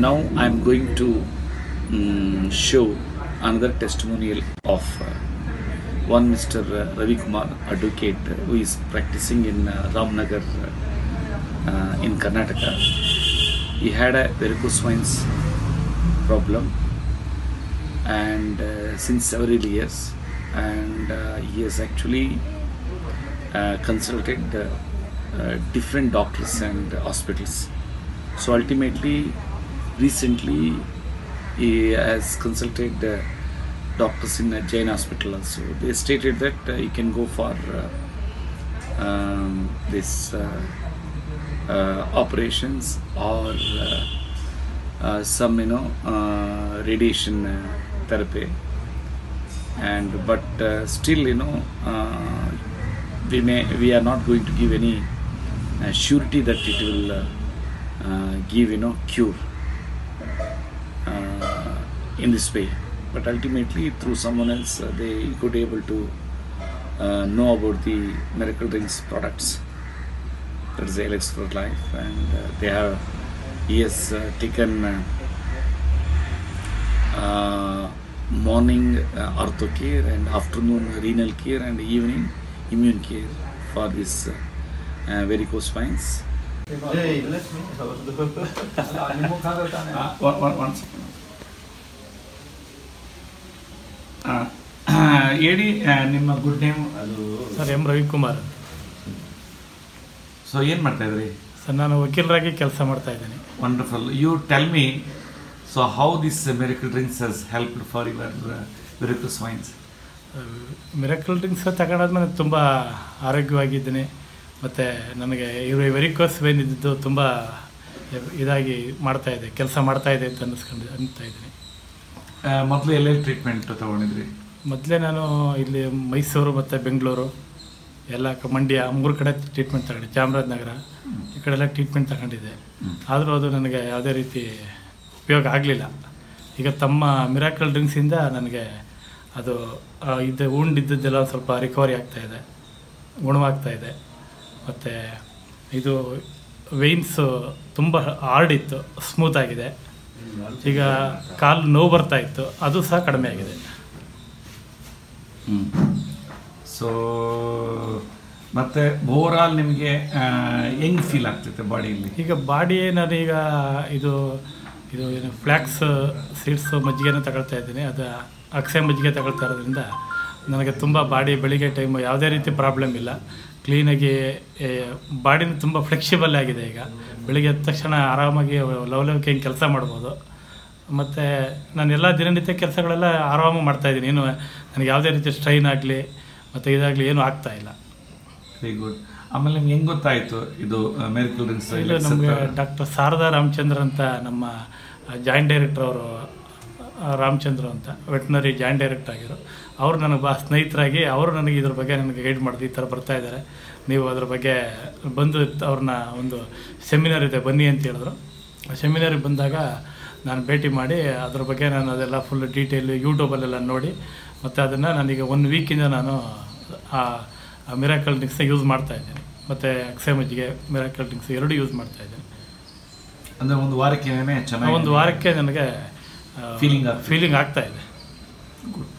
Now I am going to show another testimonial of one Mr. Ravi Kumar, advocate, who is practicing in Ramnagar in Karnataka. He had a varicose veins problem and since several years, and he has actually consulted different doctors and hospitals. So ultimately, recently he has consulted doctors in a Jain hospital also. They stated that he can go for this operations or some radiation therapy, and but still we are not going to give any surety that it will give cure in this way, but ultimately through someone else they could able to know about the Miracle Drinks products, that is Alex for Life, and he has taken morning ortho care and afternoon renal care and evening immune care for this varicose veins. One second. ಹೇಳಿ ನಿಮ್ಮ good name? ಅದು sir M Ravikumar. So ಏನು ಮಾಡ್ತಾ ಇದ್ರಿ sir? ನಾನು ವಕೀಲರಾಗಿ ಕೆಲಸ ಮಾಡ್ತಾ ಇದ್ದೀನಿ. Wonderful. You tell me, so how this miracle drinks has helped for your varicose veins? Miracle drinks ತಗೊಂಡಾದ್ಮೇಲೆ ತುಂಬ ಆರೋಗ್ಯವಾಗಿದ್ದೀನಿ, ಮತ್ತು ನನಗೆ ವೆರಿಕೋಸ್ ವೈನ್ ಇದ್ದಿದ್ದು ತುಂಬ ಇದಾಗಿ ಮಾಡ್ತಾಯಿದೆ, ಕೆಲಸ ಮಾಡ್ತಾಯಿದೆ ಅಂತ ಅಂತ ಇದ್ದೀನಿ. ಮೊದಲು ಎಲ್ಲೆಲ್ಲಿ ಟ್ರೀಟ್ಮೆಂಟ್ ತೊಗೊಂಡಿದ್ರಿ? ಮೊದಲೇ ನಾನು ಇಲ್ಲಿ ಮೈಸೂರು ಮತ್ತು ಬೆಂಗಳೂರು ಎಲ್ಲ ಮಂಡ್ಯ 3 ಕಡೆ ಟ್ರೀಟ್ಮೆಂಟ್ ತಗೊಂಡಿದ್ದೆ, ಚಾಮರಾಜನಗರ ಈ ಕಡೆ ಎಲ್ಲ ಟ್ರೀಟ್ಮೆಂಟ್ ತಗೊಂಡಿದ್ದೆ. ಆದರೂ ಅದು ನನಗೆ ಯಾವುದೇ ರೀತಿ ಉಪಯೋಗ ಆಗಲಿಲ್ಲ. ಈಗ ತಮ್ಮ ಮಿರಾಕಲ್ ಡ್ರಿಂಕ್ಸಿಂದ ನನಗೆ ಅದು ಉಂಡಿದ್ದೆಲ್ಲ ಸ್ವಲ್ಪ ರಿಕವರಿ ಆಗ್ತಾಯಿದೆ, ಗುಣವಾಗ್ತಾಯಿದೆ. ಮತ್ತು ಇದು ವೆಯ್ನ್ಸು ತುಂಬ ಹಾರ್ಡ್ ಇತ್ತು, ಸ್ಮೂತಾಗಿದೆ. ಈಗ ಕಾಲು ನೋವು ಬರ್ತಾಯಿತ್ತು, ಅದು ಸಹ ಕಡಿಮೆ ಆಗಿದೆ. ಸೊ ಮತ್ತು ಓವರಾಲ್ ನಿಮಗೆ ಹೆಂಗೆ ಫೀಲ್ ಆಗ್ತೈತೆ ಬಾಡಿಯಲ್ಲಿ? ಈಗ ಬಾಡಿ ನಾನೀಗ ಇದು ಏನು ಫ್ಲ್ಯಾಕ್ಸ್ ಸೀಡ್ಸು ಮಜ್ಜಿಗೆನ ತಗೊಳ್ತಾ ಇದ್ದೀನಿ. ಅದು ಅಕ್ಸೆ ಮಜ್ಜಿಗೆ ತಗೊಳ್ತಾ ಇರೋದ್ರಿಂದ ನನಗೆ ತುಂಬ ಬಾಡಿ ಬೆಳಿಗ್ಗೆ ಟೈಮು ಯಾವುದೇ ರೀತಿ ಪ್ರಾಬ್ಲಮ್ ಇಲ್ಲ. ಕ್ಲೀನಾಗಿ ಬಾಡಿನೂ ತುಂಬ ಫ್ಲೆಕ್ಸಿಬಲ್ ಆಗಿದೆ. ಈಗ ಬೆಳಿಗ್ಗೆ ಎದ್ದ ತಕ್ಷಣ ಆರಾಮಾಗಿ ಲವಲವಿಕೆ ಹಿಂಗೆ ಕೆಲಸ ಮಾಡ್ಬೋದು. ಮತ್ತು ನಾನು ಎಲ್ಲ ದಿನನಿತ್ಯ ಕೆಲಸಗಳೆಲ್ಲ ಆರಾಮಾಗಿ ಮಾಡ್ತಾಯಿದ್ದೀನಿ. ಏನು ನನಗೆ ಯಾವುದೇ ರೀತಿ ಸ್ಟ್ರೈನ್ ಆಗಲಿ ಮತ್ತು ಇದಾಗಲಿ ಏನೂ ಆಗ್ತಾಯಿಲ್ಲ. Very good. ಆಮೇಲೆ ನಿಮ್ಗೆ ಹೆಂಗೆ ಗೊತ್ತಾಯಿತು ಇದು ಮಿರಕಲ್ ಡ್ರಿಂಕ್ಸ್? ಇಲ್ಲ, ನಮಗೆ ಡಾಕ್ಟರ್ ಶಾರದಾ ರಾಮಚಂದ್ರ ಅಂತ ನಮ್ಮ ಜಾಯಿಂಟ್ ಡೈರೆಕ್ಟರ್ ಅವರು, ರಾಮಚಂದ್ರ ಅಂತ ವೆಟ್ನರಿ ಜಾಯಿಂಟ್ ಡೈರೆಕ್ಟರ್ ಆಗಿರೋ ಅವರು ನನಗೆ ಸ್ನೇಹಿತರಾಗಿ ಅವರು ನನಗೆ ಇದ್ರ ಬಗ್ಗೆ ನನಗೆ ಗೈಡ್ ಮಾಡಿದ್ರು. ಈ ಥರ ಬರ್ತಾಯಿದ್ದಾರೆ, ನೀವು ಅದ್ರ ಬಗ್ಗೆ ಬಂದು ಅವ್ರನ್ನ ಒಂದು ಸೆಮಿನಾರ್ ಇದೆ ಬನ್ನಿ ಅಂತ ಹೇಳಿದ್ರು. ಸೆಮಿನಾರಿಗೆ ಬಂದಾಗ ನಾನು ಭೇಟಿ ಮಾಡಿ ಅದ್ರ ಬಗ್ಗೆ ನಾನು ಅದೆಲ್ಲ ಫುಲ್ ಡೀಟೇಲ್ ಯೂಟ್ಯೂಬಲ್ಲೆಲ್ಲ ನೋಡಿ, ಮತ್ತು ಅದನ್ನು ನಾನೀಗ 1 ವೀಕಿಂದ ನಾನು ಆ ಮಿರಾಕಲ್ ಡ್ರಿಂಕ್ಸ್ನ ಯೂಸ್ ಮಾಡ್ತಾಯಿದ್ದೀನಿ. ಮತ್ತು ಅಕ್ಸೆ ಮಜ್ಜಿಗೆ ಮಿರಾಕಲ್ ಡ್ರಿಂಕ್ಸ್ 2 ಯೂಸ್ ಮಾಡ್ತಾಯಿದ್ದೀನಿ. ಅಂದರೆ ಒಂದು ವಾರಕ್ಕೆ ಚೆನ್ನಾಗಿ, ಒಂದು ವಾರಕ್ಕೆ ನನಗೆ ಫೀಲಿಂಗ್ ಆಗ್ತಾಯಿದೆ. ಗುಡ್.